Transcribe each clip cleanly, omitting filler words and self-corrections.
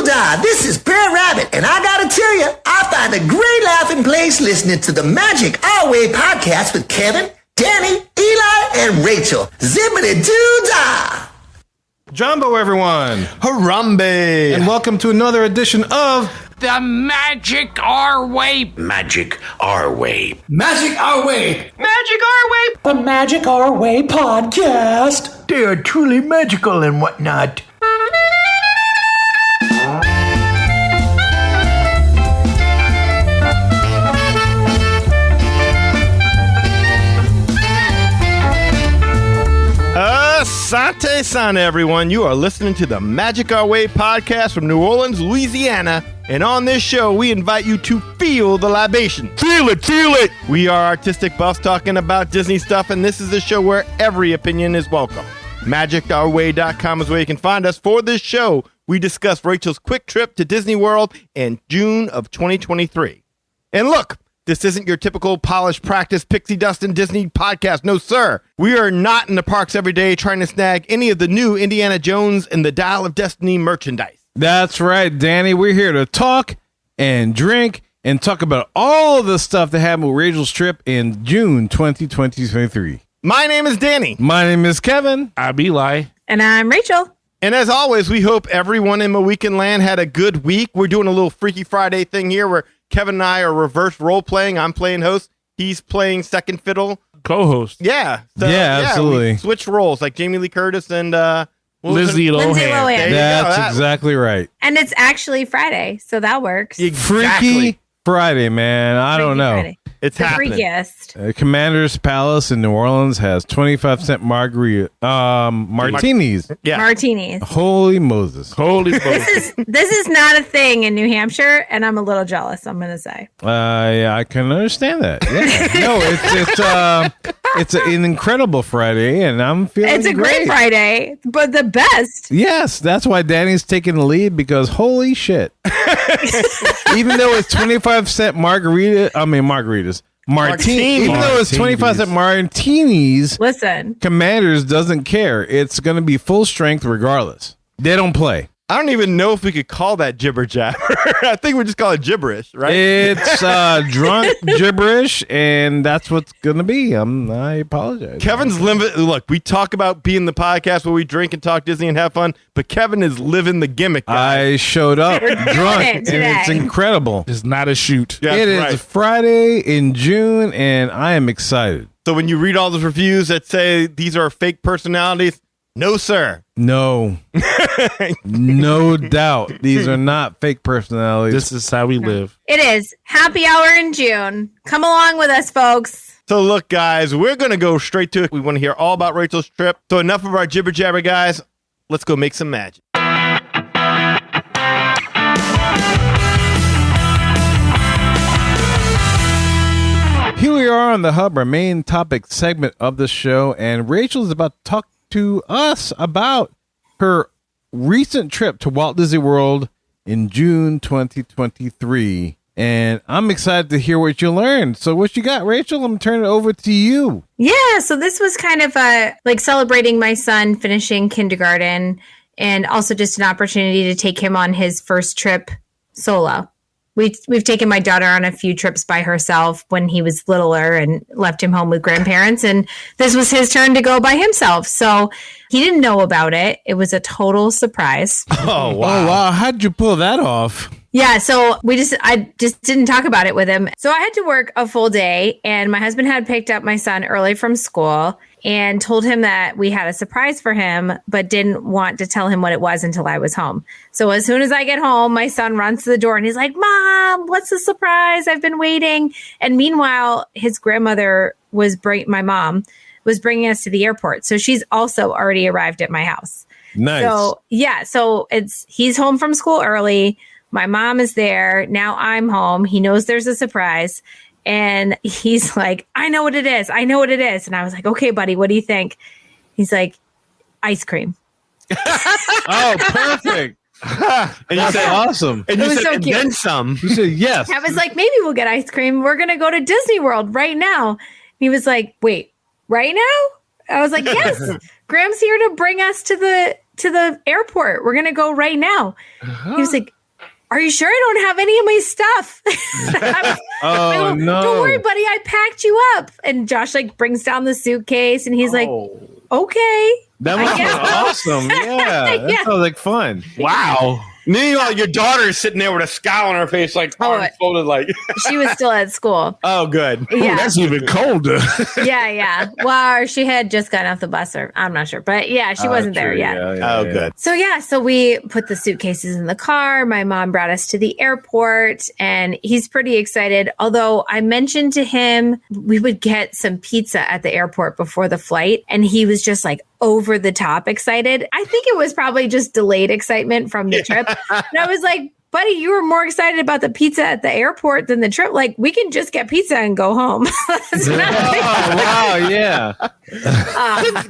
Doo-dah, this is Bear Rabbit, and I gotta tell you, I find a great laughing place listening to the Magic Our Way podcast with Kevin, Danny, Eli, and Rachel. Zippity Doo-dah! Jumbo, everyone. Harambe. And welcome to another edition of The Magic Our Way. Magic Our Way. Magic Our Way. Magic Our Way. The Magic Our Way podcast. They are truly magical and whatnot. Asante Sana, everyone. You are listening to the Magic Our Way podcast from New Orleans, Louisiana. And on this show, we invite you to feel the libation. Feel it, feel it. We are artistic buffs talking about Disney stuff, and this is a show where every opinion is welcome. MagicOurWay.com is where you can find us. For this show, we discuss Rachel's quick trip to Disney World in June of 2023. And look, this isn't your typical polished practice pixie dust and Disney podcast. No, sir. We are not in the parks every day trying to snag any of the new Indiana Jones and the Dial of Destiny merchandise. That's right, Danny. We're here to talk and drink and talk about all the stuff that happened with Rachel's trip in June 2023. My name is Danny. My name is Kevin. I'm Eli. And I'm Rachel. And as always, we hope everyone in Mohican Land had a good week. We're doing a little Freaky Friday thing here where Kevin and I are reverse role playing. I'm playing host. He's playing second fiddle. Co-host. Yeah. So, absolutely. We switch roles like Jamie Lee Curtis and Lindsay Lohan. That's exactly right. And it's actually Friday, so that works. Exactly. Freaky Friday, man. I don't know. Friday. It's the happening. freakiest. Commander's Palace in New Orleans has 25-cent martinis. Yeah. Martinis. Holy Moses. Holy Moses. This is not a thing in New Hampshire, and I'm a little jealous, I'm going to say. Yeah, I can understand that. Yeah. No, it's an incredible Friday, and I'm feeling It's a great Friday, but the best. Yes, that's why Danny's taking the lead, because holy shit. Even though it's 25-cent martinis. Even though it's 25-cent martinis, Listen. Commanders doesn't care. It's going to be full strength regardless. They don't play. I don't even know if we could call that jibber jabber. I think we just call it gibberish, right? It's drunk gibberish, and that's what's going to be. I apologize. Kevin's look, we talk about being the podcast where we drink and talk Disney and have fun, but Kevin is living the gimmick. I showed up drunk, and it's incredible. It's not a shoot. Yeah, It right. is Friday in June, and I am excited. So when you read all those reviews that say these are fake personalities, no, sir. No. No doubt. These are not fake personalities. This is how we live. It is happy hour in June. Come along with us, folks. So look, guys, we're going to go straight to it. We want to hear all about Rachel's trip. So enough of our jibber jabber, guys. Let's go make some magic. Here we are on the Hub, our main topic segment of the show, and Rachel's about to talk to us about her recent trip to Walt Disney World in June 2023. And I'm excited to hear what you learned. So what you got, Rachel? I'm turning it over to you. Yeah, so this was kind of like celebrating my son finishing kindergarten and also just an opportunity to take him on his first trip solo. We've taken my daughter on a few trips by herself when he was littler and left him home with grandparents. And this was his turn to go by himself. So he didn't know about it. It was a total surprise. Oh, wow. Oh, wow. How'd you pull that off? Yeah, so I just didn't talk about it with him. So I had to work a full day, and my husband had picked up my son early from school and told him that we had a surprise for him, but didn't want to tell him what it was until I was home. So as soon as I get home, my son runs to the door and he's like, "Mom, what's the surprise? I've been waiting." And meanwhile, his grandmother my mom was bringing us to the airport. So she's also already arrived at my house. Nice. So yeah, so he's home from school early. My mom is there. Now I'm home. He knows there's a surprise. And he's like, "I know what it is. I know what it is." And I was like, "Okay, buddy, what do you think?" He's like, "Ice cream." Oh, perfect. And you said, awesome. And you It was said, so and cute. then some. You said yes. I was like, "Maybe we'll get ice cream. We're going to go to Disney World right now." He was like, "Wait, right now?" I was like, "Yes, Graham's here to bring us to to the airport. We're going to go right now. He was like, are you sure I don't have any of my stuff? I go, don't worry, buddy. I packed you up. And Josh like brings down the suitcase and he's like, okay. That was awesome. Yeah. That sounds like fun. Wow. Meanwhile, your daughter is sitting there with a scowl on her face, like arms folded, like she was still at school. Oh, good. Yeah. Ooh, that's even colder. Yeah. Well, or she had just gotten off the bus, or I'm not sure, but yeah, she wasn't there yet. Good. So we put the suitcases in the car. My mom brought us to the airport, and he's pretty excited. Although I mentioned to him we would get some pizza at the airport before the flight, and he was just like over the top excited. I think it was probably just delayed excitement from the trip. And I was like, buddy, you were more excited about the pizza at the airport than the trip. Like, we can just get pizza and go home. Wow, yeah.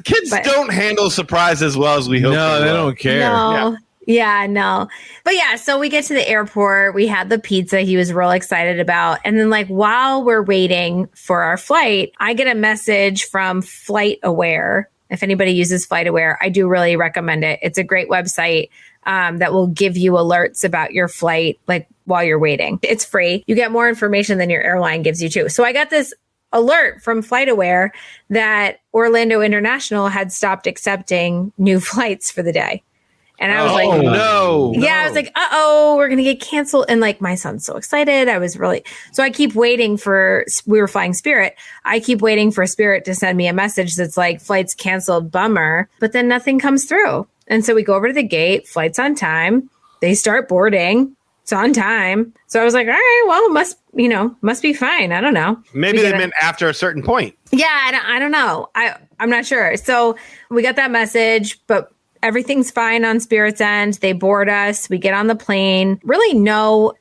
Kids don't handle surprise as well as we hope. No, they don't care. No. Yeah, no. But yeah, so we get to the airport. We had the pizza he was real excited about. And then like while we're waiting for our flight, I get a message from Flight Aware. If anybody uses Flight Aware, I do really recommend it. It's a great website that will give you alerts about your flight, like while you're waiting. It's free. You get more information than your airline gives you too. So I got this alert from Flight Aware that Orlando International had stopped accepting new flights for the day. And I was no. Yeah, I was like, we're going to get canceled. And like, my son's so excited. So I keep waiting we were flying Spirit. I keep waiting for Spirit to send me a message that's like, flight's canceled, bummer. But then nothing comes through. And so we go over to the gate, flight's on time. They start boarding. It's on time. So I was like, all right, well, must be fine. I don't know. Maybe they meant after a certain point. Yeah, I don't know. I'm not sure. So we got that message, but everything's fine on Spirit's end. They board us. We get on the plane. Really no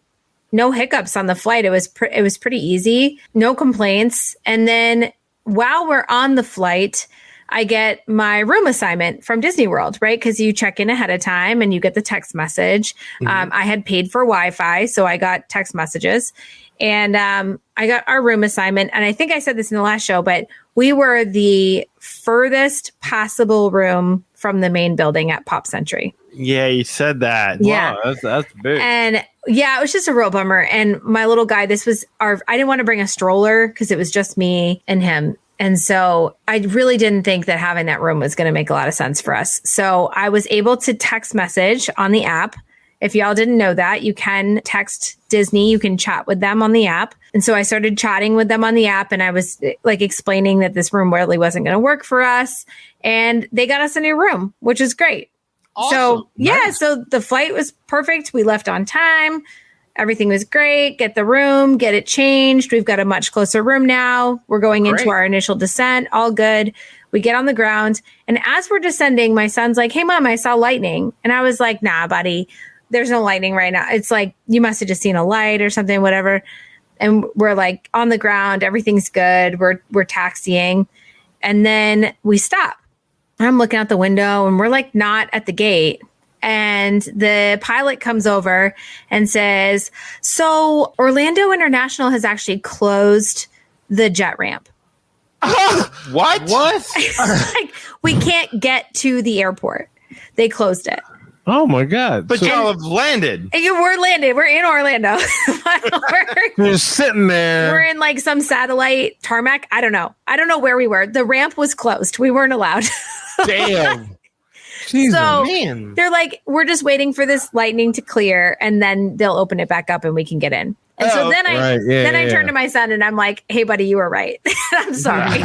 hiccups on the flight. It was pretty easy. No complaints. And then while we're on the flight, I get my room assignment from Disney World, right? Because you check in ahead of time and you get the text message. Mm-hmm. I had paid for Wi-Fi, so I got text messages. And I got our room assignment. And I think I said this in the last show, but we were the furthest possible room from the main building at Pop Century. Yeah, you said that. Yeah. Wow, that's big. And yeah, it was just a real bummer. And my little guy, I didn't want to bring a stroller because it was just me and him. And so I really didn't think that having that room was going to make a lot of sense for us. So I was able to text message on the app. If y'all didn't know that, you can text Disney, you can chat with them on the app. And so I started chatting with them on the app, and I was like explaining that this room really wasn't going to work for us. And they got us a new room, which is great. Awesome. So yeah, so the flight was perfect. We left on time. Everything was great. Get the room, get it changed. We've got a much closer room now. We're going into our initial descent. All good. We get on the ground. And as we're descending, my son's like, hey, Mom, I saw lightning. And I was like, nah, buddy, there's no lightning right now. It's like, you must have just seen a light or something, whatever. And we're like on the ground. Everything's good. We're taxiing. And then we stop. I'm looking out the window and we're like not at the gate. And the pilot comes over and says, so Orlando International has actually closed the jet ramp. What? Like, we can't get to the airport. They closed it. Oh my God. But y'all have landed. We're landed. We're in Orlando. We're just sitting there. We're in like some satellite tarmac. I don't know where we were. The ramp was closed. We weren't allowed. Damn. Jesus, so man. They're like, we're just waiting for this lightning to clear and then they'll open it back up and we can get in. And so then I turned to my son and I'm like, hey buddy, you were right. I'm sorry.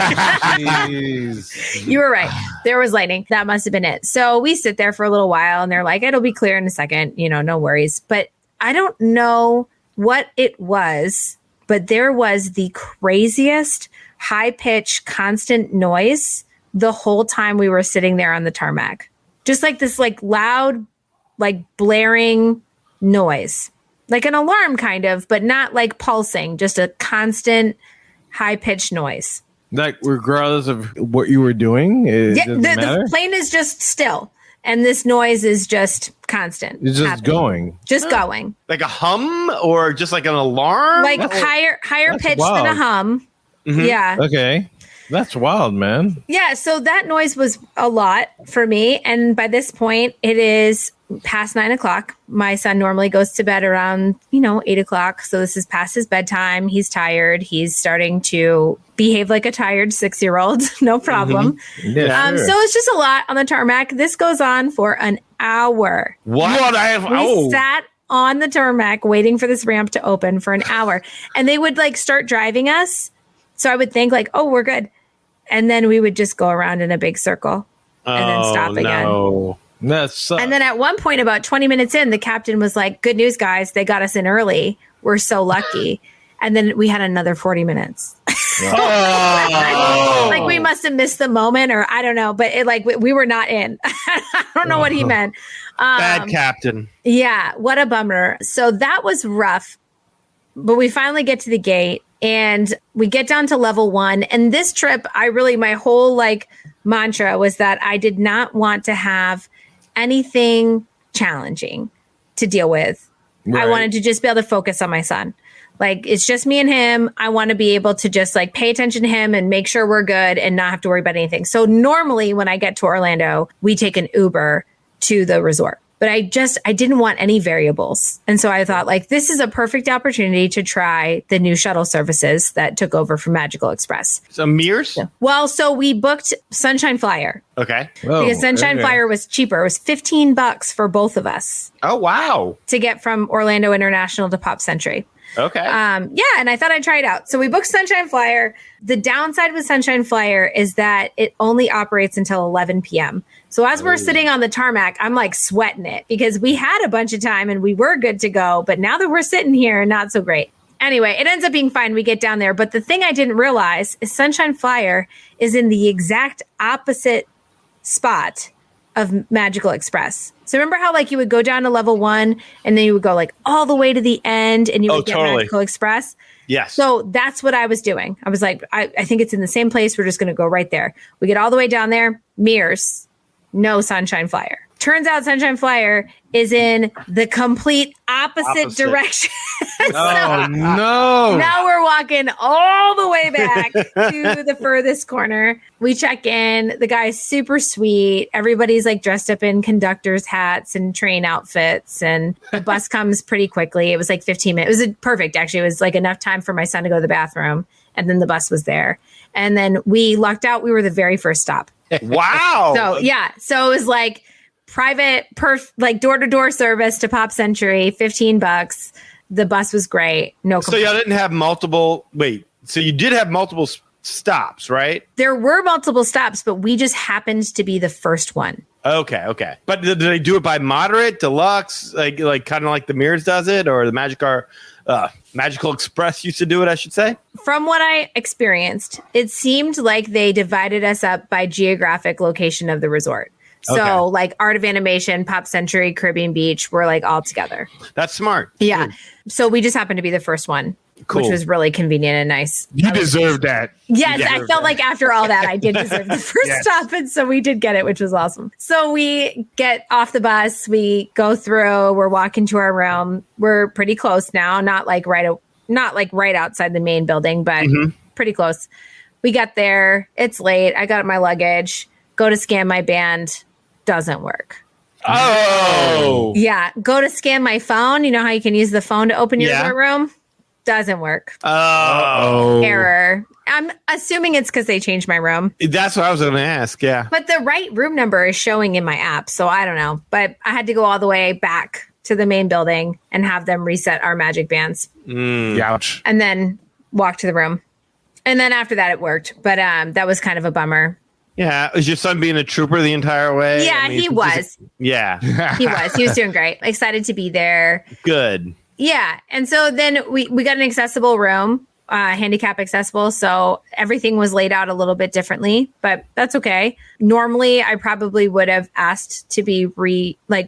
You were right. There was lightning. That must have been it. So we sit there for a little while and they're like, it'll be clear in a second, no worries. But I don't know what it was, but there was the craziest high pitch constant noise the whole time we were sitting there on the tarmac. Just like this like loud, like blaring noise. Like an alarm kind of, but not like pulsing, just a constant high-pitched noise. Like regardless of what you were doing? The plane is just still. And this noise is just constant. It's just going. Just going. Like a hum or just like an alarm? Like higher pitch than a hum. Mm-hmm. Yeah. Okay. That's wild, man. Yeah, so that noise was a lot for me. And by this point, it is past 9 o'clock. My son normally goes to bed around, 8 o'clock. So this is past his bedtime. He's tired. He's starting to behave like a tired 6-year-old. No problem. Yeah, sure. So it's just a lot on the tarmac. This goes on for an hour. What? We sat on the tarmac waiting for this ramp to open for an hour. And they would start driving us. So I would think oh, we're good. And then we would just go around in a big circle and then stop again. No. That sucks. And then at one point, about 20 minutes in, the captain was like, good news, guys. They got us in early. We're so lucky. And then we had another 40 minutes. We must have missed the moment, or I don't know. But we were not in. I don't know what he meant. Bad captain. Yeah. What a bummer. So that was rough. But we finally get to the gate. And we get down to level 1. And this trip, my whole mantra was that I did not want to have anything challenging to deal with. Right. I wanted to just be able to focus on my son. It's just me and him. I want to be able to just pay attention to him and make sure we're good and not have to worry about anything. So normally when I get to Orlando, we take an Uber to the resort. But I didn't want any variables. And so I thought this is a perfect opportunity to try the new shuttle services that took over from Magical Express. So Mears? Yeah. Well, so we booked Sunshine Flyer. Okay. Because Sunshine Flyer was cheaper. It was $15 for both of us. Oh, wow. To get from Orlando International to Pop Century. Okay. And I thought I'd try it out. So we booked Sunshine Flyer. The downside with Sunshine Flyer is that it only operates until 11 p.m. So as we're sitting on the tarmac, I'm sweating it because we had a bunch of time and we were good to go. But now that we're sitting here, not so great. Anyway, it ends up being fine. We get down there. But the thing I didn't realize is Sunshine Flyer is in the exact opposite spot of Magical Express. So remember how you would go down to level 1 and then you would go all the way to the end and you would get Magical Express? Yes. So that's what I was doing. I was I think it's in the same place. We're just going to go right there. We get all the way down there. Mears, no Sunshine Flyer. Turns out Sunshine Flyer is in the complete opposite. Direction. Oh, no. Now we're walking all the way back to the furthest corner. We check in. The guy's super sweet. Everybody's dressed up in conductor's hats and train outfits. And the bus comes pretty quickly. It was 15 minutes. It was perfect, actually. It was enough time for my son to go to the bathroom. And then the bus was there. And then we lucked out. We were the very first stop. Wow. So, yeah. So it was private, door-to-door service to Pop Century, $15. The bus was great. No complaints. So y'all didn't have multiple. Wait. So you did have multiple stops, right? There were multiple stops, but we just happened to be the first one. Okay. But did they do it by moderate, deluxe, kind of like the Mears does it, or the Magical Express used to do it? I should say. From what I experienced, it seemed like they divided us up by geographic location of the resort. So Art of Animation, Pop Century, Caribbean Beach were all together. That's smart. Yeah. So we just happened to be the first one, which was really convenient and nice. You deserve that. Yes, I felt after all that, I did deserve the first stop. And so we did get it, which was awesome. So we get off the bus, we go through, we're walking to our room. We're pretty close now, not right outside the main building, but pretty close. We got there. It's late. I got my luggage, go to scan my band. Doesn't work. Oh. Yeah. Go to scan my phone. You know how you can use the phone to open your resort room? Doesn't work. Oh. Error. I'm assuming it's because they changed my room. That's what I was going to ask. Yeah. But the right room number is showing in my app. So I don't know. But I had to go all the way back to the main building and have them reset our magic bands. Ouch. And then walk to the room. And then after that, it worked. But that was kind of a bummer. Yeah. Was your son being a trooper the entire way? Yeah, he was. Yeah. He was. He was doing great. Excited to be there. Good. Yeah. And so then we got an accessible room, handicap accessible. So everything was laid out a little bit differently, but that's okay. Normally, I probably would have asked to be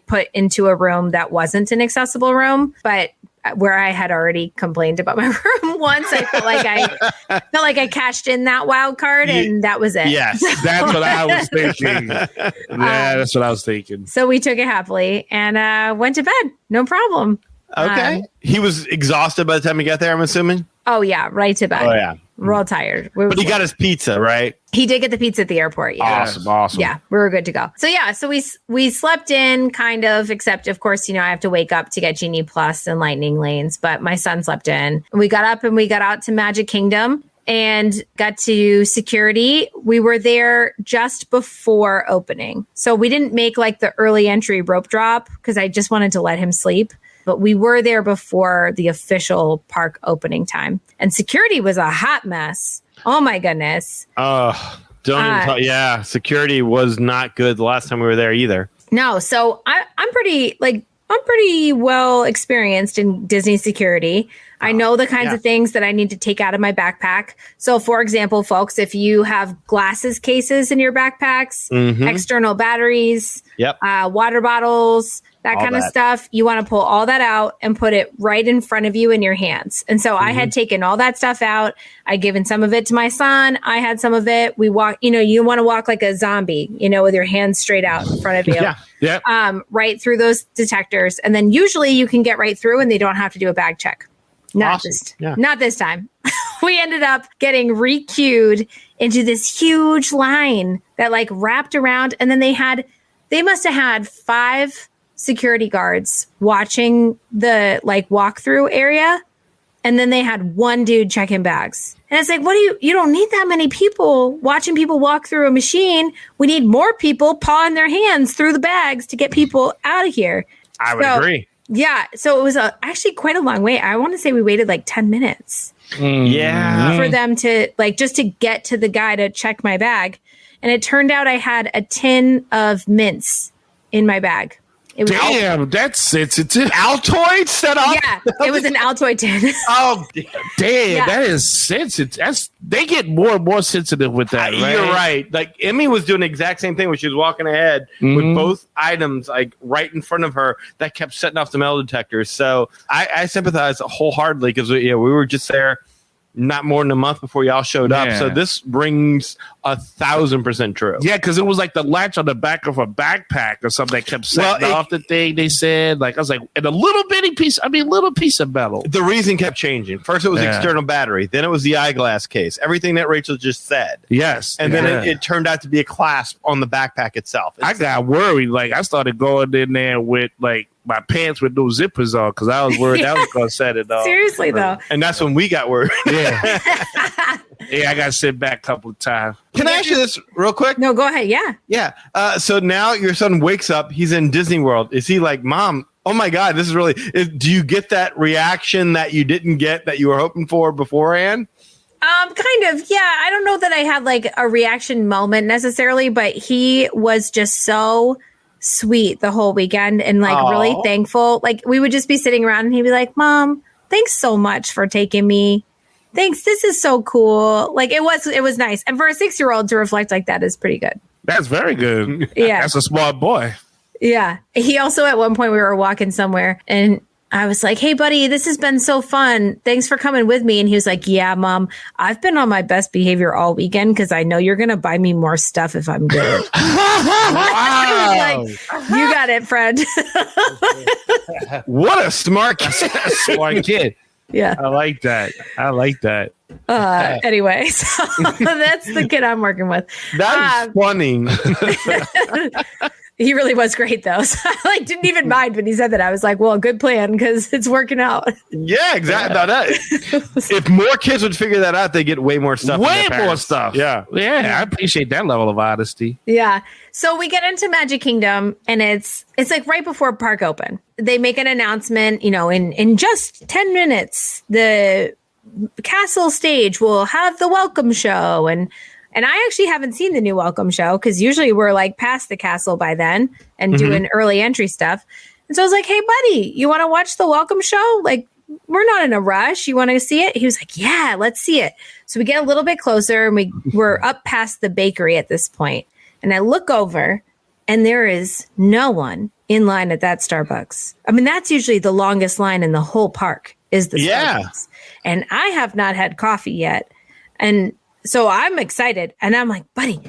put into a room that wasn't an accessible room, but where I had already complained about my room once, I felt like I cashed in that wild card, and that was it. Yes, that's what I was thinking. That's what I was thinking. So we took it happily and went to bed. No problem. Okay. He was exhausted by the time he got there, I'm assuming? Oh, yeah. Right to bed. Oh, yeah. real tired. But he got his pizza, right? He did get the pizza at the airport. Yeah. Awesome. Yeah, we were good to go. So we slept in kind of, except of course, I have to wake up to get Genie Plus and Lightning Lanes, but my son slept in. We got up and we got out to Magic Kingdom and got to security. We were there just before opening. So we didn't make like the early entry rope drop because I just wanted to let him sleep. But we were there before the official park opening time. And security was a hot mess. Oh, my goodness. Don't even talk. Yeah, security was not good the last time we were there either. No, so I'm pretty well experienced in Disney security. I know the kinds of things that I need to take out of my backpack. So, for example, folks, if you have glasses cases in your backpacks, external batteries, water bottles, that kind of stuff, you want to pull all that out and put it right in front of you in your hands. And so I had taken all that stuff out. I'd given some of it to my son. I had some of it. We walk, you want to walk like a zombie, with your hands straight out in front of you. Right through those detectors. And then usually you can get right through and they don't have to do a bag check. Not this time. We ended up getting re-queued into this huge line that like wrapped around. And then they must have had 5 security guards watching the like walkthrough area. And then they had one dude checking bags. And it's like, you don't need that many people watching people walk through a machine. We need more people pawing their hands through the bags to get people out of here. I would agree. Yeah. So it was actually quite a long wait. I want to say we waited like 10 minutes. Yeah. For them to like, just to get to the guy to check my bag. And it turned out I had a tin of mints in my bag. It was that's sensitive. Altoid set up? Yeah, it was an Altoid tin. Oh, damn. That is sensitive. They get more and more sensitive with that, right? You're right. Like, Emmy was doing the exact same thing when she was walking ahead with both items, like, right in front of her that kept setting off the metal detectors. So I sympathize wholeheartedly because we were just there not more than a month before y'all showed up. So this rings 1,000% true. Yeah, because it was like the latch on the back of a backpack or something that kept setting off the thing. They said, like, I was like, and a little piece of metal. The reason kept changing. First, it was external battery. Then it was the eyeglass case. Everything that Rachel just said. Yes. And then it turned out to be a clasp on the backpack itself. I got worried. Like, I started going in there with, like, my pants with no zippers on because I was worried that was going to set it off. Seriously, though. And that's when we got worried. Yeah. I got to sit back a couple of times. Can I ask you this real quick? No, go ahead. Yeah. Yeah. So now your son wakes up. He's in Disney World. Is he like, Mom, oh, my God, this is really do you get that reaction that you didn't get that you were hoping for beforehand? Kind of. Yeah. I don't know that I had like a reaction moment necessarily, but he was just so sweet the whole weekend and like really thankful. Like we would just be sitting around and he'd be like, Mom, thanks so much for taking me. Thanks. This is so cool. Like it was nice. And for a 6-year-old to reflect like that is pretty good. That's very good. Yeah. That's a smart boy. Yeah. He also, at one point we were walking somewhere and I was like, hey, buddy, this has been so fun. Thanks for coming with me. And he was like, yeah, Mom, I've been on my best behavior all weekend because I know you're going to buy me more stuff if I'm good. I was like, you got it, friend. What a smart kid. Yeah. I like that. Anyway, so that's the kid I'm working with. That's funny. He really was great, though. So I didn't even mind when he said that. I was like, well, good plan because it's working out. Yeah, exactly. If more kids would figure that out, they get way more stuff. Way more stuff. Yeah. Yeah, I appreciate that level of honesty. Yeah. So we get into Magic Kingdom and it's like right before park open. They make an announcement, in just 10 minutes, the castle stage will have the welcome show. And I actually haven't seen the new welcome show because usually we're like past the castle by then and doing early entry stuff. And so I was like, hey, buddy, you want to watch the welcome show? Like, we're not in a rush. You want to see it? He was like, yeah, let's see it. So we get a little bit closer and we're up past the bakery at this point. And I look over and there is no one in line at that Starbucks. I mean, that's usually the longest line in the whole park is the Starbucks. And I have not had coffee yet. And so I'm excited and I'm like, buddy,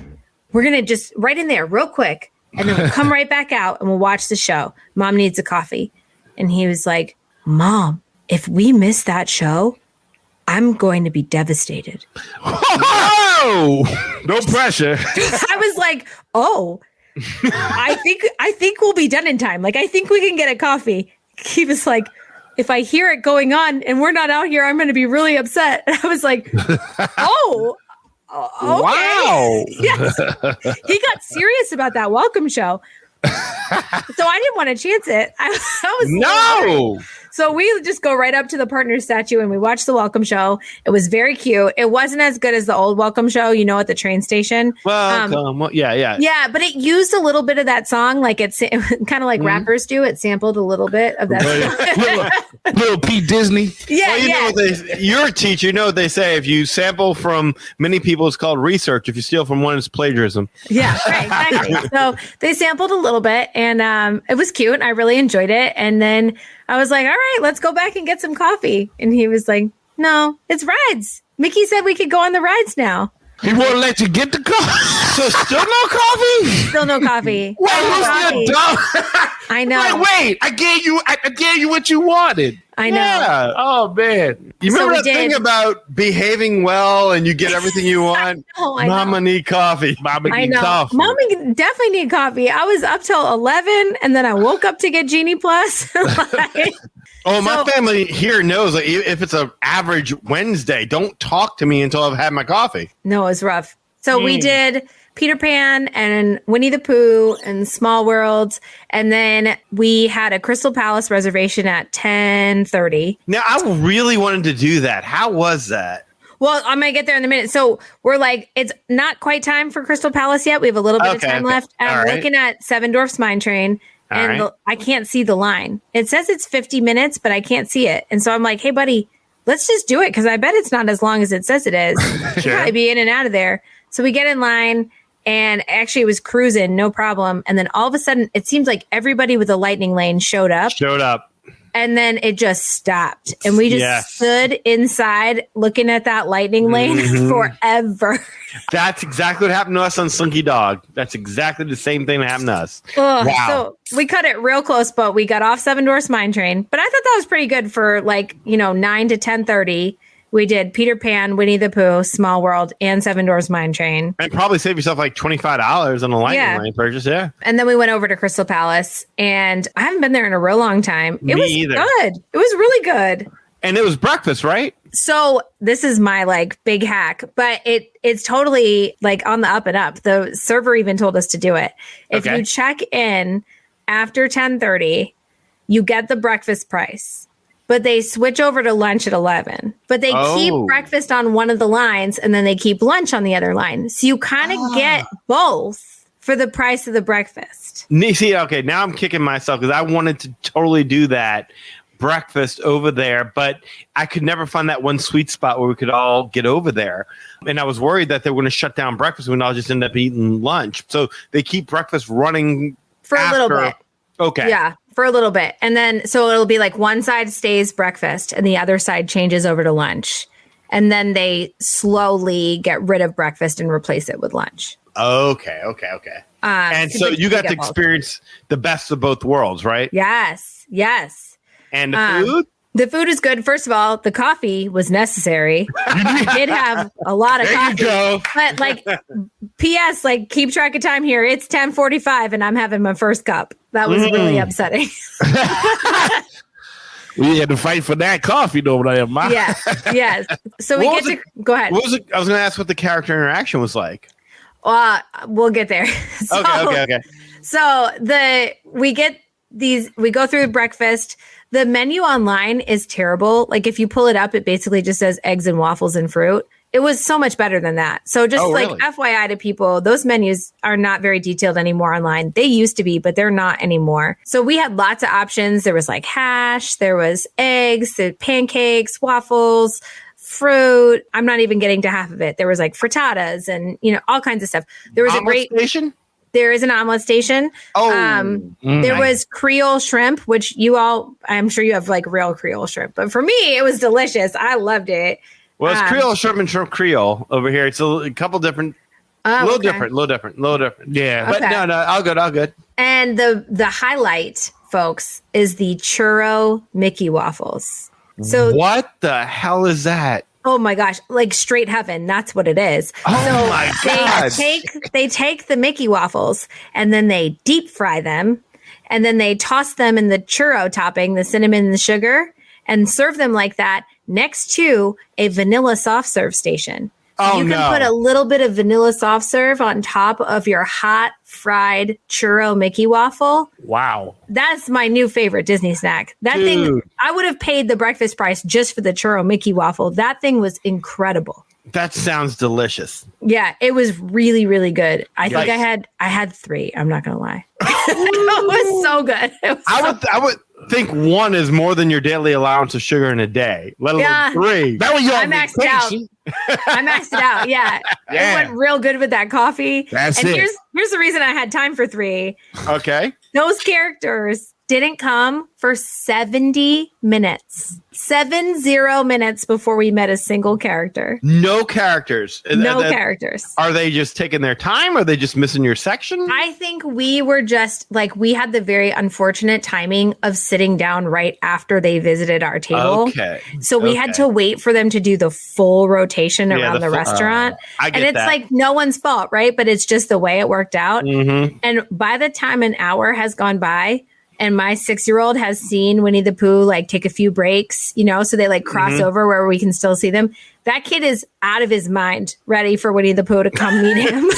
we're going to just right in there real quick. And then we'll come right back out and we'll watch the show. Mom needs a coffee. And he was like, Mom, if we miss that show, I'm going to be devastated. Oh, no pressure. I was like, oh, I think we'll be done in time. Like, I think we can get a coffee. He was like, if I hear it going on and we're not out here, I'm going to be really upset. And I was like, oh, okay. Wow. Yes. He got serious about that welcome show. So I didn't want to chance it. I was No. So we just go right up to the partner statue and we watch the welcome show. It was very cute. It wasn't as good as the old welcome show, you know, at the train station. Welcome. Yeah. Yeah, but it used a little bit of that song, like it's kind of like rappers do. It sampled a little bit of that. Little Pete Disney. Yeah, Well, you yeah. know what you're a teacher. You know what they say. If you sample from many people, it's called research. If you steal from one, it's plagiarism. Yeah, right, exactly. So they sampled a little bit, and it was cute. And I really enjoyed it. And then I was like, all right, let's go back and get some coffee. And he was like, no, it's rides. Mickey said we could go on the rides now. He won't let you get the coffee. So still no coffee? Still no coffee. Wait, No who's coffee. that dumb? I know. Wait, I gave you what you wanted. I know. Yeah. Oh man. You So remember we that thing did. about behaving well and you get everything you want? I know. Mama need coffee. Mama I need know. coffee. Mommy definitely need coffee. I was up till 11 and then I woke up to get Genie Plus. Like, Oh, my So- family here knows like, if it's an average Wednesday, don't talk to me until I've had my coffee. no, it was rough. So we did Peter Pan and Winnie the Pooh and Small World. And then we had a Crystal Palace reservation at 10:30. Now, I really wanted to do that. How was that? Well, I'm going to get there in a minute. So we're like, it's not quite time for Crystal Palace yet. We have a little bit of Okay, time okay. left. And All I'm right. looking at Seven Dwarfs Mine Train. All And right. I can't see the line. It says it's 50 minutes, but I can't see it. And so I'm like, hey, buddy, let's just do it because I bet it's not as long as it says it is. Sure. I'd be in and out of there. So we get in line and actually it was cruising, no problem. And then all of a sudden, it seems like everybody with a lightning lane showed up. Showed up. And then it just stopped. And we just Yes. stood inside looking at that lightning lane forever. That's exactly what happened to us on Slinky Dog. That's exactly the same thing that happened to us. Ugh, Wow. So we cut it real close, but we got off Seven Dwarfs Mine Train. But I thought that was pretty good for 9 to 10:30. We did Peter Pan, Winnie the Pooh, Small World, and Seven Dwarfs Mine Train. And probably save yourself like $25 on a lightning Yeah. lane purchase. Yeah. And then we went over to Crystal Palace, and I haven't been there in a real long time. It Me was either. good. It was really good. And it was breakfast, right? So this is my big hack, but it's totally on the up and up. The server even told us to do it. If Okay. you check in after 10:30, you get the breakfast price. But they switch over to lunch at 11. But they keep Oh. breakfast on one of the lines and then they keep lunch on the other line. So you kind of get both for the price of the breakfast. See, okay, now I'm kicking myself because I wanted to totally do that breakfast over there, but I could never find that one sweet spot where we could all get over there. And I was worried that they were going to shut down breakfast and we'd all just end up eating lunch. So they keep breakfast running For a little after- bit. Okay. Yeah, for a little bit. And then, so it'll be one side stays breakfast and the other side changes over to lunch. And then they slowly get rid of breakfast and replace it with lunch. Okay. And so you got to get both. experience the best of both worlds, right? Yes. And the food? The food is good. First of all, the coffee was necessary. We did have a lot of There you coffee. go. But P.S. Keep track of time here. It's 10:45 and I'm having my first cup. That was really upsetting. We had to fight for that coffee over there, Ma. Yeah. Yes. So we What get was to go ahead. What was it? I was going to ask what the character interaction was like. We'll get there. So, Okay. So we go through breakfast. The menu online is terrible. If you pull it up, it basically just says eggs and waffles and fruit. It was so much better than that. So just really? FYI to people, those menus are not very detailed anymore online. They used to be, but they're not anymore. So we had lots of options. There was hash, there was eggs, there pancakes, waffles, fruit. I'm not even getting to half of it. There was frittatas and, all kinds of stuff. There was Omelet station? there is an omelet station. There was Creole shrimp, which I'm sure you have real Creole shrimp, but for me, it was delicious. I loved it. Well, it's Creole shrimp and shrimp Creole over here. It's a couple different, little different. Yeah. But Okay. no, all good. And the highlight, folks, is the churro Mickey waffles. So What the hell is that? Oh my gosh, like straight heaven. That's what it is. Oh my God. They take the Mickey waffles and then they deep fry them and then they toss them in the churro topping, the cinnamon and the sugar, and serve them like that next to a vanilla soft serve station. So you can put a little bit of vanilla soft serve on top of your hot fried churro Mickey waffle. Wow. That's my new favorite Disney snack. That thing, I would have paid the breakfast price just for the churro Mickey waffle. That thing was incredible. That sounds delicious. Yeah, it was really, really good. I think I had 3. I'm not gonna lie. It was so good. I would think 1 is more than your daily allowance of sugar in a day, let alone 3. That was your I maxed out. I maxed it out. Yeah. It went real good with that coffee. That's and it. Here's the reason I had time for 3. Okay. Those characters didn't come for 70 minutes. 70 minutes before we met a single character. No characters. No characters. Are they just taking their time? Are they just missing your section? I think we were just like, we had the very unfortunate timing of sitting down right after they visited our table. Okay. So we had to wait for them to do the full rotation around the restaurant. I get and it's that. like no one's fault, right? But it's just the way it worked out. Mm-hmm. And by the time an hour has gone by, and my 6-year-old has seen Winnie the Pooh like take a few breaks, you know, so they like cross over where we can still see them. That kid is out of his mind, ready for Winnie the Pooh to come meet him.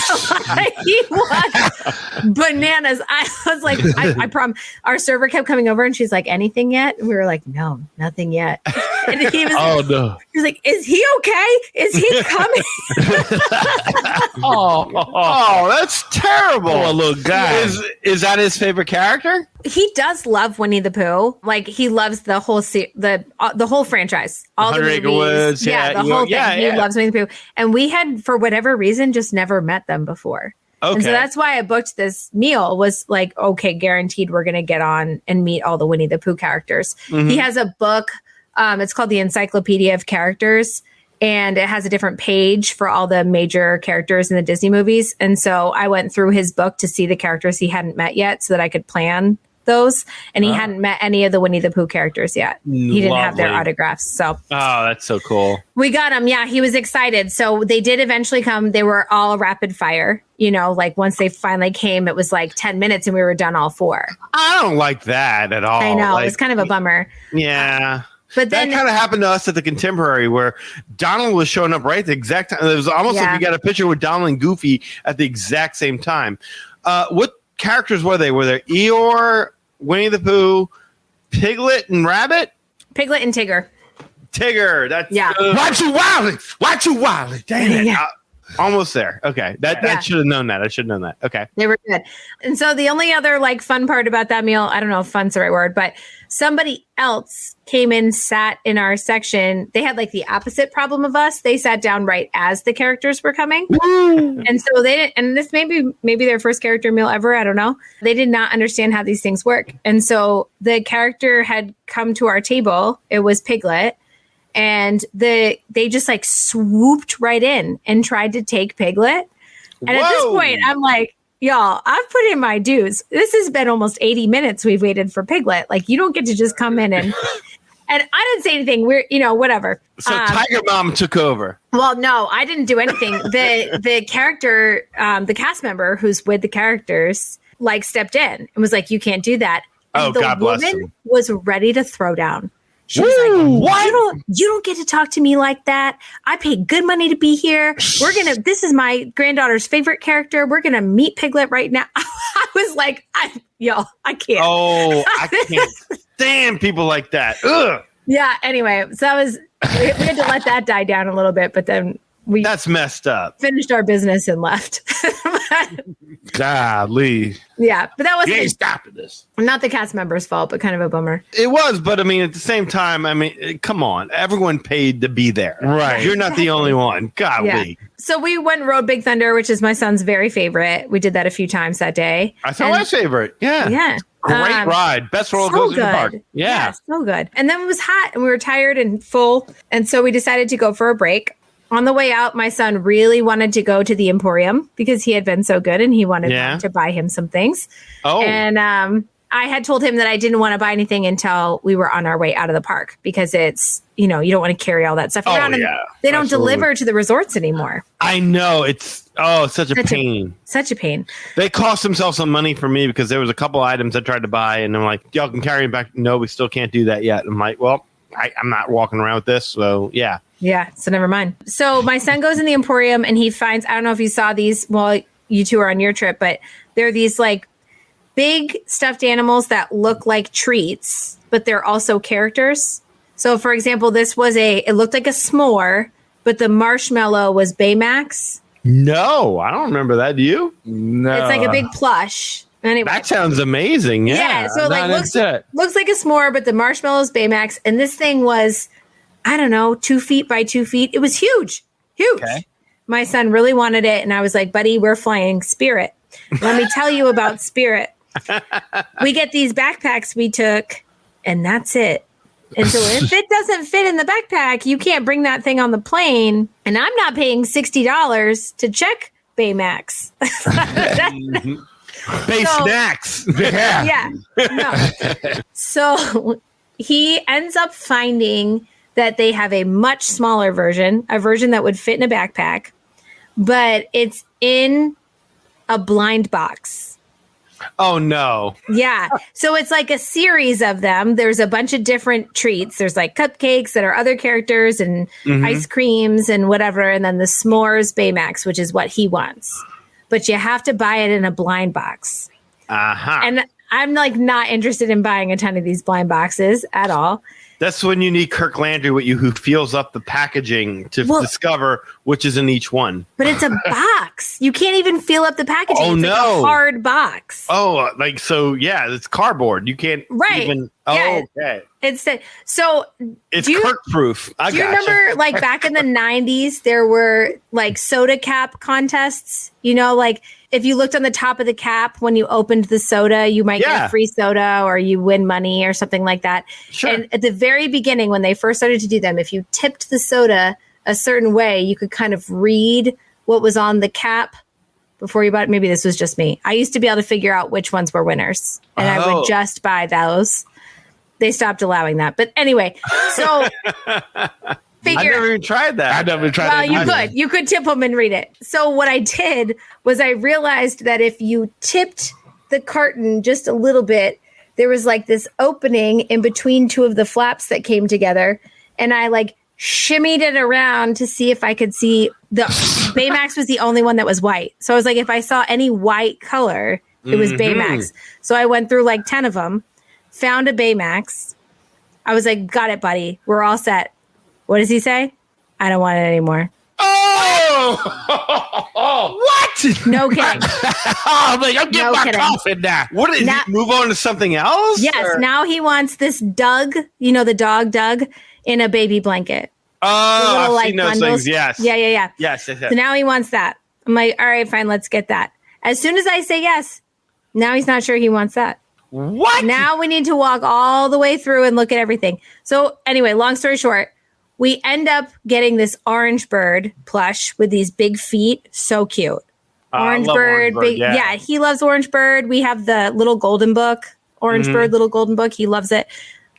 Like, he was bananas. I was like, I promise. Our server kept coming over and she's like, anything yet? And we were like, no, nothing yet. And he was, no. He was like, is he okay? Is he coming? Oh, that's terrible. Oh, little guy. Is that his favorite character? He does love Winnie the Pooh. Like he loves the whole the whole franchise, all the 100 Acre movies. Woods, the whole thing. yeah, He yeah. loves Winnie the Pooh, and we had, for whatever reason, just never met them before. Okay. And so that's why I booked this meal. Was like, okay, guaranteed we're going to get on and meet all the Winnie the Pooh characters. Mm-hmm. He has a book. It's called the Encyclopedia of Characters. And it has a different page for all the major characters in the Disney movies. And so I went through his book to see the characters he hadn't met yet so that I could plan those. And he hadn't met any of the Winnie the Pooh characters yet. He didn't have their Lovely. autographs. So Oh, that's so cool. we got him. Yeah, he was excited. So they did eventually come. They were all rapid fire. You know, like once they finally came, it was like 10 minutes and we were done all 4. I don't like that at all. I know. Like, It was kind of a bummer. Yeah. But That then kind of happened to us at the Contemporary, where Donald was showing up right at the exact time. It was almost like you got a picture with Donald and Goofy at the exact same time. What characters were they? Were there Eeyore, Winnie the Pooh, Piglet, and Rabbit? Piglet and Tigger. Tigger. That's Watch you wildly. Watch you wildly. Dang it. Yeah. Almost there. Okay. Yeah. I should have known that. I should have known that. Okay. They were good. And so the only other like fun part about that meal, I don't know if fun's the right word, but somebody else came in, sat in our section. They had like the opposite problem of us. They sat down right as the characters were coming. And so they didn't, and this maybe their first character meal ever. I don't know. They did not understand how these things work. And so the character had come to our table. It was Piglet. And they just like swooped right in and tried to take Piglet. And at this point, I'm like, y'all, I've put in my dues. This has been almost 80 minutes we've waited for Piglet. Like, you don't get to just come in and I didn't say anything. We're, whatever. So Tiger Mom took over. Well, no, I didn't do anything. The character, the cast member who's with the characters, like stepped in and was like, you can't do that. And the God bless woman him. was ready to throw down. She was like, "What? You don't get to talk to me like that. I paid good money to be here. This is my granddaughter's favorite character. We're gonna meet Piglet right now." I was like, I can't. Oh, I can't stand people like that. Ugh. Yeah. Anyway, so we had to let that die down a little bit, but then we That's messed up. finished our business and left. Golly. Yeah, but that You ain't was stopping this. not the cast member's fault, but kind of a bummer. It was, but I mean, at the same time, come on. Everyone paid to be there. Right. You're not the only one. Golly. Yeah. So we went and rode Big Thunder, which is my son's very favorite. We did that a few times that day. I saw my favorite. Yeah. Yeah. Great ride. Best roller coaster in the park. Yeah. So good. And then it was hot and we were tired and full. And so we decided to go for a break. On the way out, my son really wanted to go to the Emporium because he had been so good and he wanted Mom to buy him some things. Oh. And I had told him that I didn't want to buy anything until we were on our way out of the park because it's, you don't want to carry all that stuff around. Yeah, and they don't deliver to the resorts anymore. I know. It's such a pain. Such a pain. They cost themselves some money for me because there was a couple items I tried to buy and I'm like, y'all can carry them back. No, we still can't do that yet. I'm like, well, I'm not walking around with this. So yeah. Yeah. So never mind. So my son goes in the Emporium and he finds, I don't know if you saw these while you two are on your trip, but there are these like big stuffed animals that look like treats, but they're also characters. So for example, it looked like a s'more, but the marshmallow was Baymax. No, I don't remember that. Do you? No. It's like a big plush. Anyway. That sounds amazing. Yeah. So like looks like a s'more, but the marshmallow's Baymax. And this thing was, I don't know, 2 feet by 2 feet. It was huge. Okay. My son really wanted it. And I was like, buddy, we're flying Spirit. Let me tell you about Spirit. We get these backpacks we took, and that's it. And so if it doesn't fit in the backpack, you can't bring that thing on the plane. And I'm not paying $60 to check Baymax. Snacks. Yeah. No. So he ends up finding that they have a much smaller version, a version that would fit in a backpack, but it's in a blind box. Oh, no. Yeah. So it's like a series of them. There's a bunch of different treats. There's like cupcakes that are other characters and ice creams and whatever. And then the s'mores Baymax, which is what he wants. But you have to buy it in a blind box. Uh-huh. And I'm like not interested in buying a ton of these blind boxes at all. That's when you need Kirk Landry with you, who feels up the packaging to discover which is in each one. But it's a box. You can't even feel up the packaging. Oh, it's no. like a hard box. Oh, like, so, yeah, it's cardboard. You can't even. Yeah. Oh, okay. It's Kirk-proof. Do you remember, like, back in the 90s, there were, like, soda cap contests? Like, if you looked on the top of the cap when you opened the soda, you might get a free soda or you win money or something like that. Sure. And at the very beginning, when they first started to do them, if you tipped the soda a certain way, you could kind of read what was on the cap before you bought it. Maybe this was just me. I used to be able to figure out which ones were winners, and I would just buy those. They stopped allowing that. But anyway, so I never even tried that. I never tried that. Well, you could tip them and read it. So what I did was I realized that if you tipped the carton just a little bit, there was like this opening in between two of the flaps that came together. And I like shimmied it around to see if I could see the Baymax was the only one that was white. So I was like, if I saw any white color, it was Baymax. So I went through like 10 of them, found a Baymax. I was like, got it, buddy. We're all set. What does he say? I don't want it anymore. Oh! What? No kidding. I'm like, I'm getting my coffin now. What did he move on to something else? Yes. Or? Now he wants this Doug, the dog Doug, in a baby blanket. Oh, little, I've seen those things. Yes. Yeah. Yes. So now he wants that. I'm like, all right, fine, let's get that. As soon as I say yes, now he's not sure he wants that. What? Now we need to walk all the way through and look at everything. So anyway, long story short, we end up getting this orange bird plush with these big feet. So cute. Orange bird. Big, yeah, he loves orange bird. We have the little golden book, orange bird, little golden book. He loves it.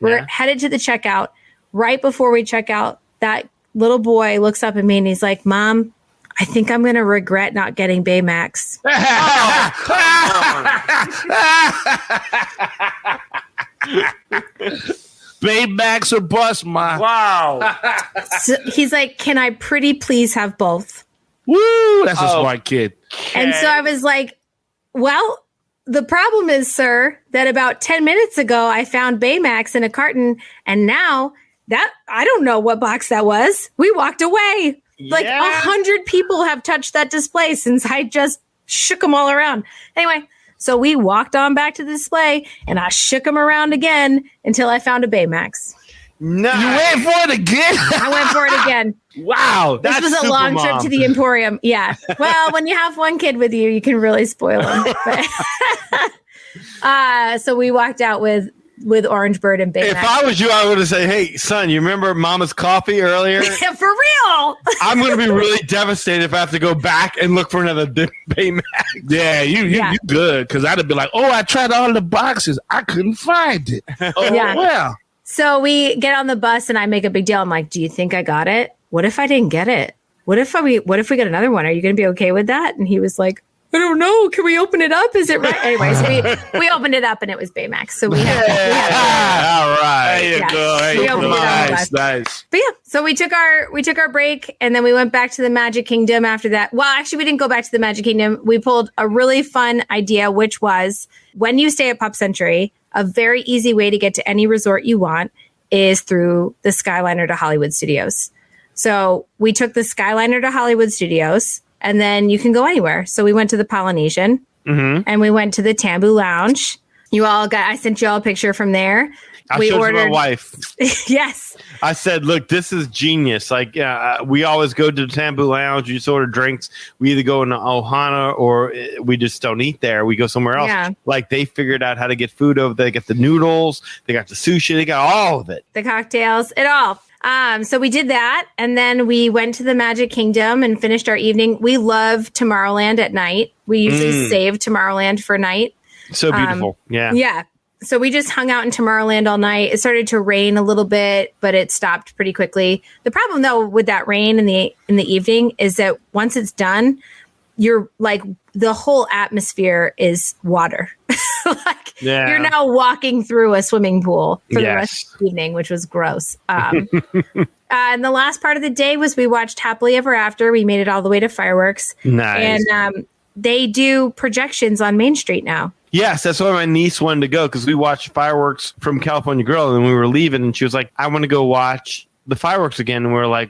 We're headed to the checkout. Right before we check out, that little boy looks up at me and he's like, Mom, I think I'm going to regret not getting Baymax. Baymax or bust, Ma. Wow. So he's like, can I pretty please have both? Woo, that's a smart kid. And so I was like, well, the problem is, sir, that about 10 minutes ago, I found Baymax in a carton. And now that I don't know what box that was. We walked away. Like 100 people have touched that display since I just shook them all around. Anyway, so we walked on back to the display and I shook them around again until I found a Baymax. No, you went for it again. I went for it again. Wow, this was a long trip to the Emporium. Yeah. Well, when you have one kid with you, you can really spoil them. So we walked out with with Orange Bird and Baymax. If I was you, I would have said, "Hey, son, you remember Mama's coffee earlier? For real. I'm going to be really devastated if I have to go back and look for another Baymax." Yeah, you good, because I'd have been like, "Oh, I tried all the boxes, I couldn't find it." Oh Yeah. well. So we get on the bus and I make a big deal. I'm like, "Do you think I got it? What if I didn't get it? What if we get another one? Are you going to be okay with that?" And he was like, "I don't know. Can we open it up? Is it right?" Anyways, we opened it up and it was Baymax. So we had All right. There you Yeah. go. There We you go. opened it up Nice, nice. But yeah, so we took our break and then we went back to the Magic Kingdom after that. Well, actually, we didn't go back to the Magic Kingdom. We pulled a really fun idea, which was when you stay at Pop Century, a very easy way to get to any resort you want is through the Skyliner to Hollywood Studios. So we took the Skyliner to Hollywood Studios and then you can go anywhere. So we went to the Polynesian and we went to the Tambu Lounge. I sent you all a picture from there. I showed my wife. Yes. I said, "Look, this is genius. Like, we always go to the Tambu Lounge. You order drinks. We either go into Ohana or we just don't eat there. We go somewhere else." Yeah. Like, they figured out how to get food over there. They got the noodles. They got the sushi. They got all of it. The cocktails, it all. So we did that. And then we went to the Magic Kingdom and finished our evening. We love Tomorrowland at night. We usually save Tomorrowland for night. So beautiful. Yeah. Yeah. So we just hung out in Tomorrowland all night. It started to rain a little bit, but it stopped pretty quickly. The problem though with that rain in the evening is that once it's done, you're like the whole atmosphere is water. You're now walking through a swimming pool for the rest of the evening, which was gross. And the last part of the day was we watched Happily Ever After. We made it all the way to fireworks. Nice. And they do projections on Main Street now. Yes, that's why my niece wanted to go, because we watched fireworks from California Girl and we were leaving and she was like, "I want to go watch the fireworks again." And we were like,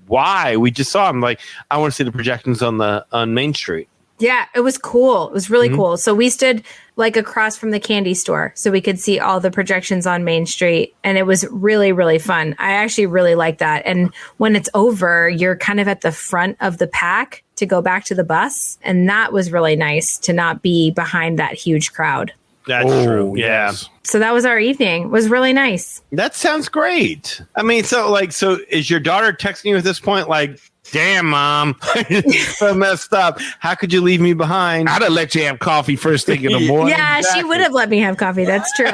"Why? We just saw them." Like, "I want to see the projections on Main Street." Yeah, it was cool. It was really cool. So we stood like across from the candy store so we could see all the projections on Main Street. And it was really, really fun. I actually really like that. And when it's over, you're kind of at the front of the pack to go back to the bus. And that was really nice to not be behind that huge crowd. That's true. Yeah. Yes. So that was our evening. It was really nice. That sounds great. I mean, so is your daughter texting you at this point like, "Damn, Mom, so messed up. How could you leave me behind?" I'd have let you have coffee first thing in the morning. Yeah, she would have let me have coffee. That's true.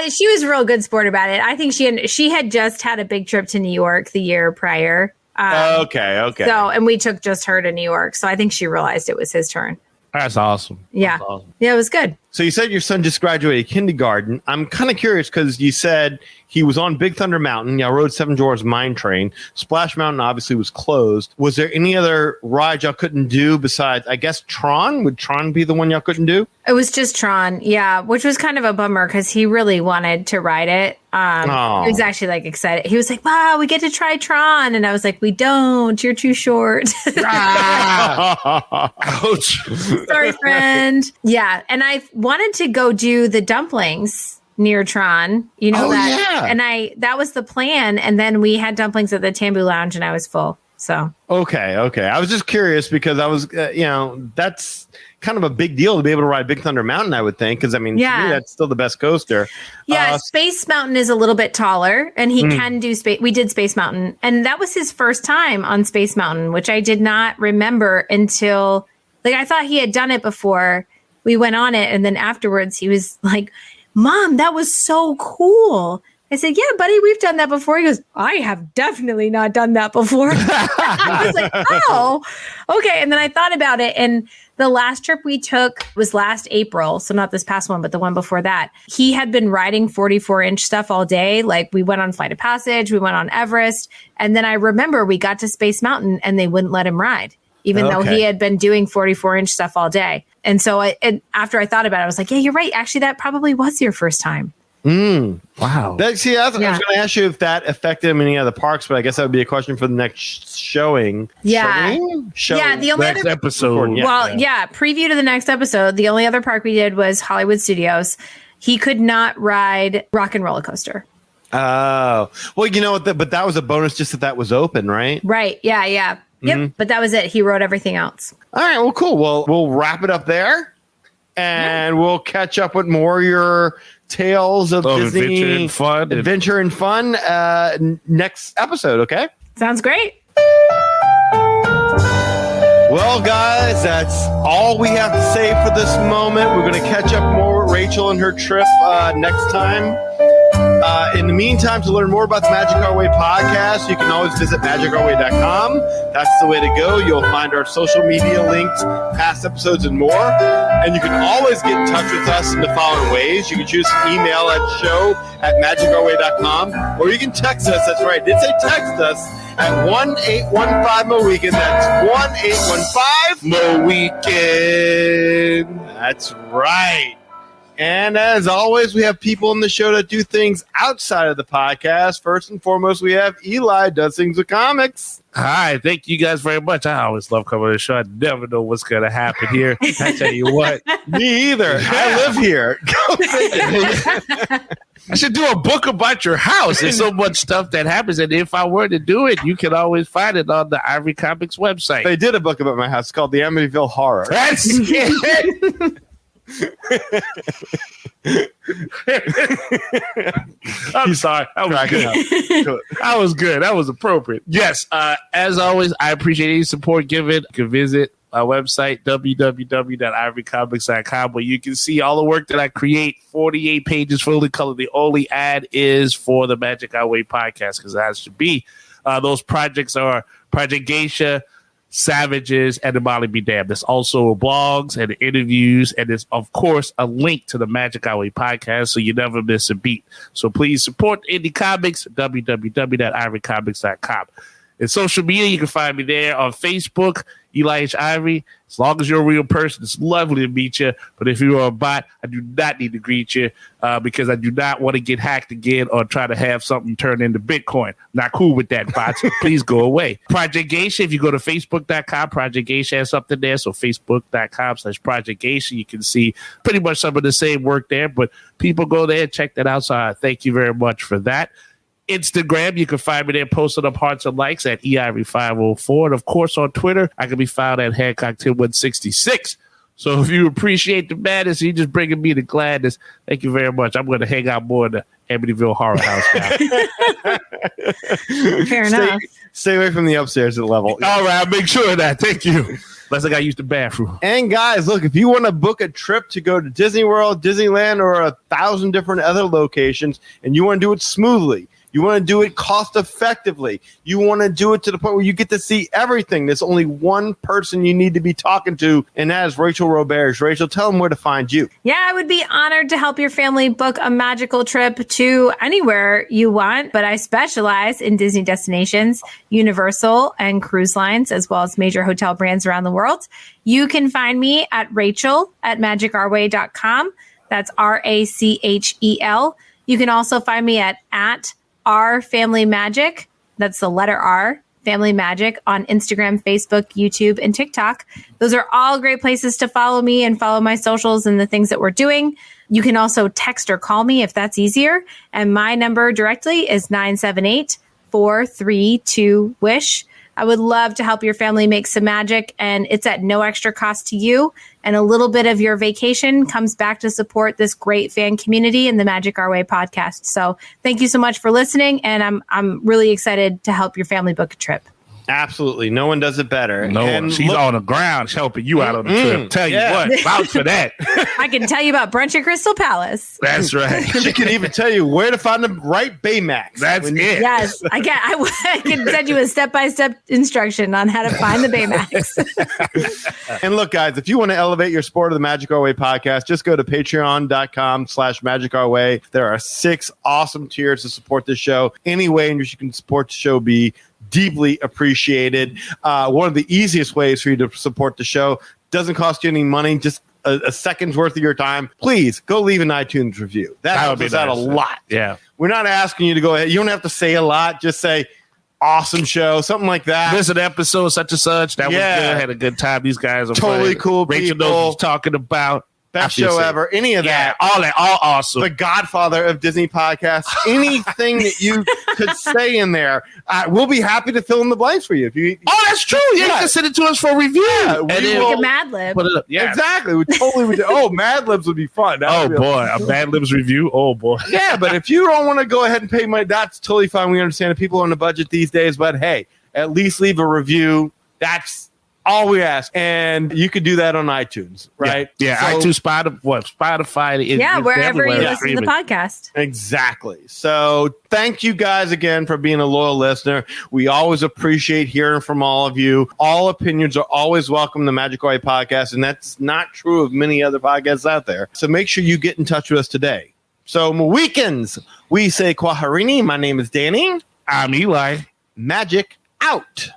She was a real good sport about it. I think she had just had a big trip to New York the year prior. Okay. So, and we took just her to New York. So I think she realized it was his turn. That's awesome. Yeah. That's awesome. Yeah, it was good. So you said your son just graduated kindergarten. I'm kind of curious because you said he was on Big Thunder Mountain. Y'all rode Seven Dwarfs Mine Train. Splash Mountain obviously was closed. Was there any other ride y'all couldn't do besides, I guess, Tron? Would Tron be the one y'all couldn't do? It was just Tron. Yeah, which was kind of a bummer because he really wanted to ride it. He was actually like excited. He was like, "Wow, we get to try Tron." And I was like, "We don't. You're too short." Ouch. Sorry, friend. Yeah. And I wanted to go do the dumplings near Tron, and that was the plan. And then we had dumplings at the Tambu Lounge and I was full. So, Okay. I was just curious because I was, that's kind of a big deal to be able to ride Big Thunder Mountain, I would think. Because, to me, that's still the best coaster. yeah, Space Mountain is a little bit taller and he can do Space. We did Space Mountain and that was his first time on Space Mountain, which I did not remember until I thought he had done it before we went on it. And then afterwards he was like, "Mom, that was so cool." I said, "Yeah, buddy, we've done that before." He goes, "I have definitely not done that before." I was like, "Oh, okay." And then I thought about it. And the last trip we took was last April. So not this past one, but the one before that. He had been riding 44-inch stuff all day. Like we went on Flight of Passage, we went on Everest. And then I remember we got to Space Mountain and they wouldn't let him ride, even though he had been doing 44-inch stuff all day. And so after I thought about it, I was like, "Yeah, you're right. Actually, that probably was your first time." Wow. I was going to ask you if that affected him in any other parks, but I guess that would be a question for the next showing. Yeah. Showing? Yeah, the only Next other episode. Preview to the next episode. The only other park we did was Hollywood Studios. He could not ride Rock and Roller Coaster. Oh. Well, you know what? But that was a bonus just that was open, right? Right. Yeah. Yep. But that was it. He rode everything else. All right. Well, cool. Well, we'll wrap it up there. and we'll catch up with more of your tales of Disney adventure and fun next episode. Okay. Sounds great. Well, guys, that's all we have to say for this moment. We're going to catch up more with Rachel and her trip next time. In the meantime, to learn more about the Magic Our Way podcast, you can always visit magicourway.com. That's the way to go. You'll find our social media links, past episodes, and more. And you can always get in touch with us in the following ways. You can choose to email at show@magicourway.com, or you can text us. That's right. I did say text us at 1-815-MO-WEEKEND. That's 1-815-MO-WEEKEND. That's right. And as always, we have people on the show that do things outside of the podcast. First and foremost, we have Eli, does things with comics. Hi, thank you guys very much. I always love coming to the show. I never know what's going to happen here. I tell you what. Me either. I live here. Go figure. I should do a book about your house. There's so much stuff that happens. And if I were to do it, you can always find it on the Ivory Comics website. They did a book about my house. It's called The Amityville Horror. That's it. I'm sorry. I was good. That was appropriate. Yes. As always, I appreciate any support given. You can visit my website, www.ivorycomics.com, where you can see all the work that I create. 48 pages fully colored. The only ad is for the Magic Our Way podcast, because it has to be. Those projects are Project Geisha, Savages, and the Molly Be Damned. There's also blogs and interviews, and there's, of course, a link to the Magic Our Way podcast, so you never miss a beat. So please support indie comics, www.ivorycomics.com. In social media, you can find me there on Facebook, Eli H. Ivory. As long as you're a real person, it's lovely to meet you. But if you're a bot, I do not need to greet you because I do not want to get hacked again or try to have something turn into Bitcoin. Not cool with that, bots. Please go away. Project Geisha, if you go to facebook.com, Project Geisha has something there. So facebook.com/Project Geisha. You can see pretty much some of the same work there, but people go there and check that out. So I thank you very much for that. Instagram, you can find me there posting up hearts and likes at EIV504. And of course, on Twitter, I can be found at Hancock10166. So if you appreciate the madness, you just bringing me the gladness. Thank you very much. I'm going to hang out more in the Amityville Horror House now. Fair enough. Stay away from the upstairs level. All right, I'll make sure of that. Thank you. Unless I got to use the bathroom. And guys, look, if you want to book a trip to go to Disney World, Disneyland, or 1,000 different other locations, and you want to do it smoothly, you want to do it cost effectively, you want to do it to the point where you get to see everything, there's only one person you need to be talking to, and that is Rachel Roberge. Rachel, tell them where to find you. Yeah, I would be honored to help your family book a magical trip to anywhere you want, but I specialize in Disney destinations, Universal, and cruise lines, as well as major hotel brands around the world. You can find me at Rachel@magicourway.com. That's RACHEL. You can also find me at R Family Magic. That's the letter R, Family Magic, on Instagram, Facebook, YouTube, and TikTok. Those are all great places to follow me and follow my socials and the things that we're doing. You can also text or call me if that's easier. And my number directly is 978-432-WISH. I would love to help your family make some magic, and it's at no extra cost to you. And a little bit of your vacation comes back to support this great fan community and the Magic Our Way podcast. So thank you so much for listening, and I'm really excited to help your family book a trip. Absolutely. No one does it better. No, and she's on the ground helping you out on the trip. Tell you what, vouch for that. I can tell you about brunch at Crystal Palace. That's right. She can even tell you where to find the right Baymax. That's it. Yes, I can send you a step-by-step instruction on how to find the Baymax. And look, guys, if you want to elevate your support of the Magic Our Way podcast, just go to patreon.com/Magic Our Way. There are 6 awesome tiers to support the show. Any way in which you can support the show be deeply appreciated. One of the easiest ways for you to support the show, doesn't cost you any money, just a second's worth of your time. Please go leave an iTunes review. That helps us out a lot. Yeah. We're not asking you to go ahead. You don't have to say a lot. Just say, awesome show, something like that. This is an episode such and such. That was good. Had a good time. These guys are totally funny. cool Rachel people. knows what she's talking about. Best show ever. Any of that. All awesome. The Godfather of Disney podcasts. Anything that you could say in there, we'll be happy to fill in the blanks for you. If you, that's true. Yeah, you can send it to us for review. Yeah, and we then will Like a Mad Lib. put it up. Yeah. exactly. We totally would. Oh, Mad Libs would be fun. That Oh would be boy, a Mad Libs review. Oh boy. Yeah, but if you don't want to go ahead and pay money, that's totally fine. We understand that people are on a budget these days, but hey, at least leave a review. That's all we ask. And you could do that on iTunes, right? Yeah, So- iTunes, Spotify. Yeah, wherever you listen to the streaming. podcast. Exactly. So thank you guys again for being a loyal listener. We always appreciate hearing from all of you. All opinions are always welcome in the Magic Way podcast, and that's not true of many other podcasts out there. So make sure you get in touch with us today. So weekends, we say Kwaharini. My name is Danny. I'm Eli. Magic out.